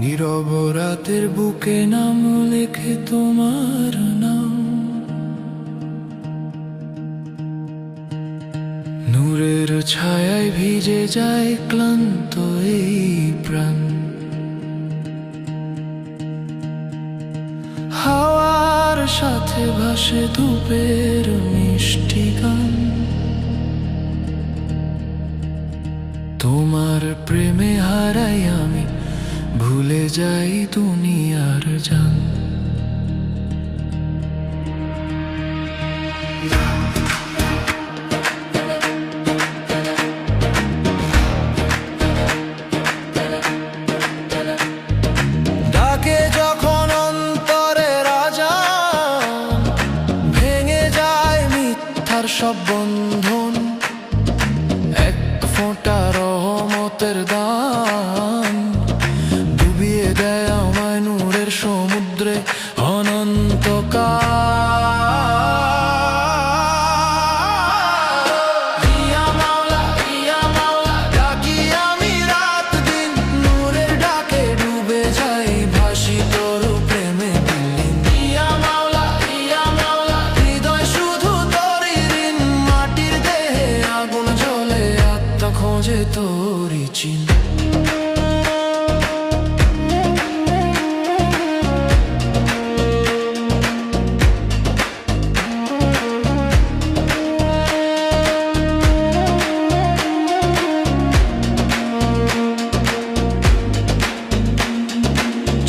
নীরব রাতের বুকে নাম লেখে তোমার নাম, নূরের ছায়ায় ভিজে যায় ক্লান্ত এই প্রাণ। হাওয়ার সাথে ভাসে ধূপের মিষ্টি গান, তোমার প্রেমে হারাই আমি, ভুলে যাই দুনিয়ার জান। ডাকে যখন অন্তরে রাজা, ভেঙে যায় মিথ্যার সব বন্ধন, এক ফোঁটা রহমতের দান ডুবিয়ে দেয় আমায় নূরের সমুদ্রে অনন্তকাল। ইয়া মাওলা, ইয়া মাওলা, ডাকি আমি রাত দিন, নূরের ডাকে ডুবে যাই, ভাসি তোর প্রেমে বিলীন। ইয়া মাওলা, ইয়া মাওলা, হৃদয় শুধু তোরই ঋণ, মাটির দেহে আগুন জ্বলে, আত্মা খোঁজে তোরই চিন।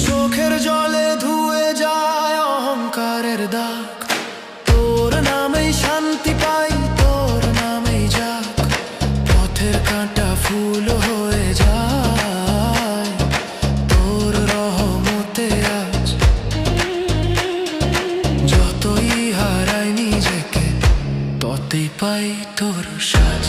চোখের জলে ধুয়ে যায় অহংকারের দাগ, তোর নামেই শান্তি পাই, তোর নামেই যাক, পথের কাঁটা ফুল হয়ে যায় তোর রহমতে আজ। যতই হারাই নিজেকে, ততই পাই তোর সাজ।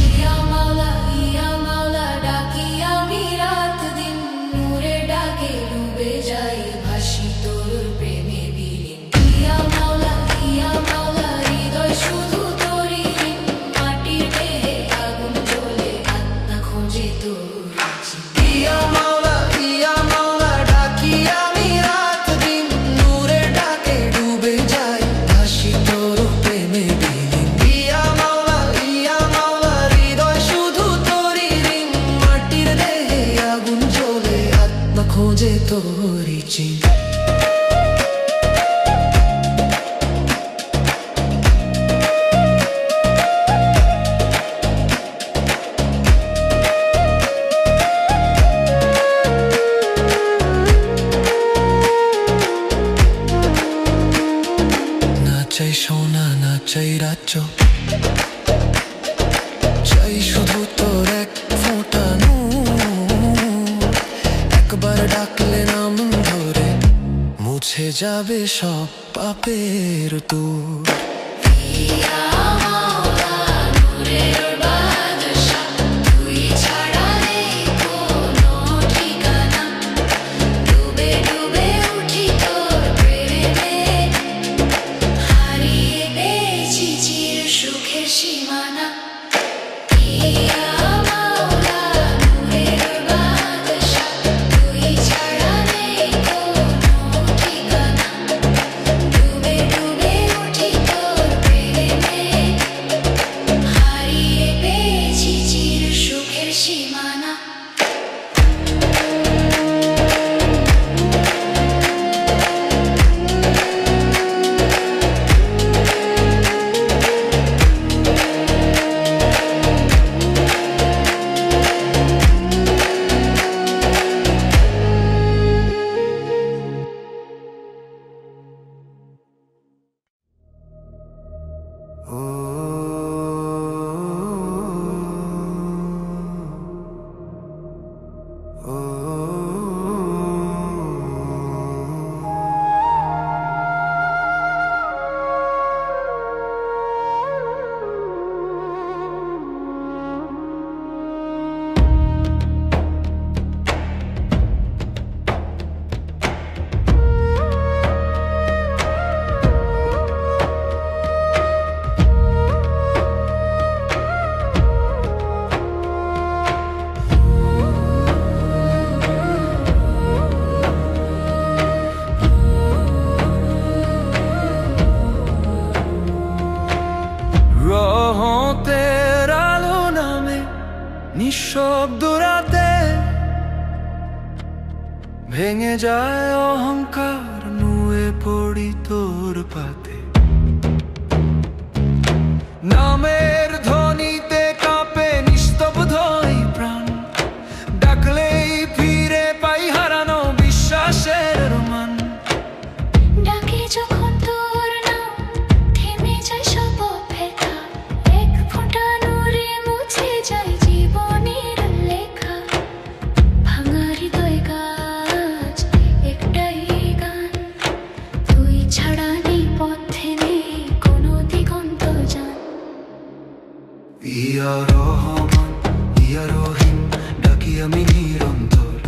ইয়া মাওলা, ইয়া মাওলা, ডাকি আমি রাত দিন, নূরের ডাকে ডুবে যাই, ভাসি তোর প্রেমে বিলীন। ইয়া মাওলা, ইয়া মাওলা, হৃদয় শুধু তোরই ঋণ, মাটির দেহে আগুন জ্বলে, আত্মা খোঁজে তোর চিন। ইয়া মাওলা, ইয়া মাওলা, ডাকি আমি রাত দিন, নূরের ডাকে ডুবে যাই, ভাসি তোর প্রেমে বিলীন। ইয়া মাওলা, ইয়া মাওলা, হৃদয় শুধু তোরই ঋণ, মাটির দেহে আগুন জ্বলে, আত্মা খোঁজে তোরই চিন। না চাই সোনা, না চাই রাজ্য, চাই শুধু তোর এক ফোঁটা নূর। একবার ডাকলে নাম ধরে, মুছে যাবে সব পাপের দূর। ইয়া মাওলা, নূরের বাদশা, তুই ছাড়া নেই কোনো ঠিকানা, ডুবে ডুবে উঠি তোর প্রেমে, হারিয়ে পেয়েছি চির সুখের সীমানা। ইয়া মাওলা, নূরের বাদশা, তুই ছাড়া নেই কোনো ঠিকানা, ডুবে ডুবে উঠি তোর প্রেমে, ভেঙে যায় অহংকার, নুয়ে পড়ি তোর পাতে। নামের ধ্বনিতে কাঁপে নিস্তব্ধ এই প্রাণ, ডাকলেই ফিরে পাই হারানো বিশ্বাসের মান। ডাকে যখন তোর নাম, থেমে যায় সব অপেক্ষা, এক ফোঁটা নূরে মুছে যায় জীবনের লেখা। ভাঙা হৃদয় গাছ, একটাই গান, তুই ছাড়া নেই পথে নেই কোনো দিগন্ত জান। ইয়া রহমান ইয়া রহিম, ডাকি আমি নিরন্তর,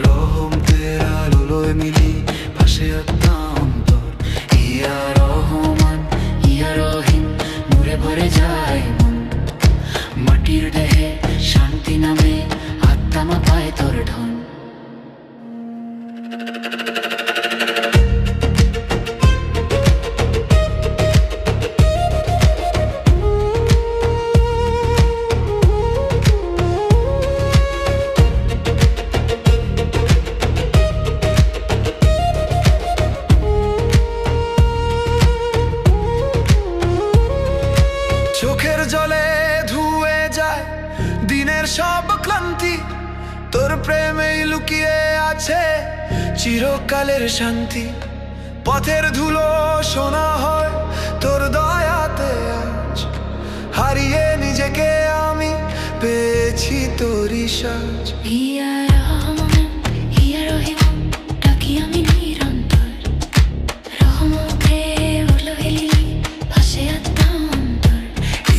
রহম তেরা লোলোয় মিলি ভাসে আত্মা অন্তর। ইয়া রহমান ইয়া রহিম, নূরে ভরে যায় মন, মাটির দেহে শান্তি নামে আত্মা পায় তোর ঢন। চোখের জলে ধুয়ে যায় দিনের সব ক্লান্তি, তোর প্রেমেই লুকিয়ে আছে চিরকালের শান্তি। পথের ধুলো শোনা হয় তোর দয়াতে আজ, হারিয়ে নিজেকে আমি পেয়েছি তোরই সাজ। ইয়া রহমান ইয়া রহিম, ডাকি আমি নিরন্তর, রহমতে উলহিলি ভাসে আত্মা অন্তর।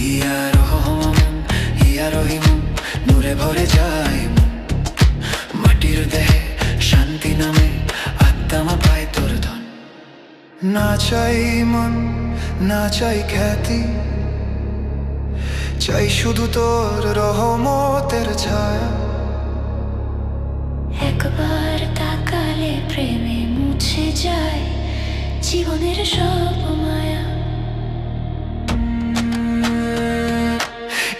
ইয়া রহমান ইয়া রহিম, নূরে ভরে যায় মন, মাটির দেহে শান্তি নামে আত্মা পায় তোর ধন। না চাই মন না চাই খ্যাতি, চাই শুধু তোর রহমতের ছায়া। একবার তাকালে প্রেমে মুছে যায় জীবনের সব মায়া।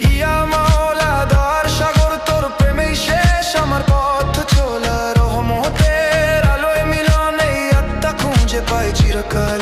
ইয়া মাওলা দয়ার সাগর, তোর প্রেমেই শেষ আমার পথ চলা, রহমতের আলোয় মিলনে আত্মা খুঁজে পায় চিরকাল।